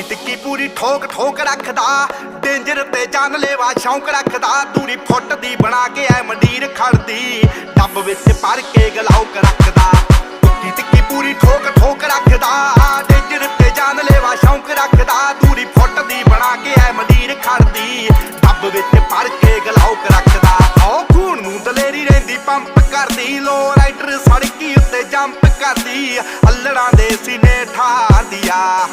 ਟਿੱਕੀ ਟਿੱਕੀ ਪੂਰੀ ਠੋਕ ਠੋਕ ਰੱਖਦਾ, ਡੇਂਜਰ ਤੇ ਜਾਨਲੇਵਾ ਸ਼ੌਂਕ ਰੱਖਦਾ। ਦੂਰੀ ਫੁੱਟ ਦੀ ਬਣਾ ਕੇ ਐ ਮੰਡੀਰ ਖੜਦੀ, ਡੱਬ ਵਿੱਚ ਭਰ ਕੇ ਗਲਾਉਕ ਰੱਖਦਾ। ਟਿੱਕੀ ਟਿੱਕੀ ਪੂਰੀ ਠੋਕ ਠੋਕ ਰੱਖਦਾ, ਡੇਂਜਰ ਤੇ ਜਾਨਲੇਵਾ ਸ਼ੌਂਕ ਰੱਖਦਾ। ਦੂਰੀ ਫੁੱਟ ਦੀ ਬਣਾ ਕੇ ਐ ਮੰਡੀਰ ਖੜਦੀ, ਡੱਬ ਵਿੱਚ ਭਰ ਕੇ ਗਲਾਉਕ ਰੱਖਦਾ। ਓ ਖੂਨ ਨੂੰ ਦਲੇਰੀ ਰਹਿੰਦੀ ਪੰਪ ਕਰਦੀ, ਲੋ ਰਾਈਡਰ ਸੜਕੀ ਉੱਤੇ ਜੰਪ ਕਰਦੀ। ਅੱਲੜਾਂ ਦੇ ਸੀਨੇ ਠਾਰਦੀ ਆ।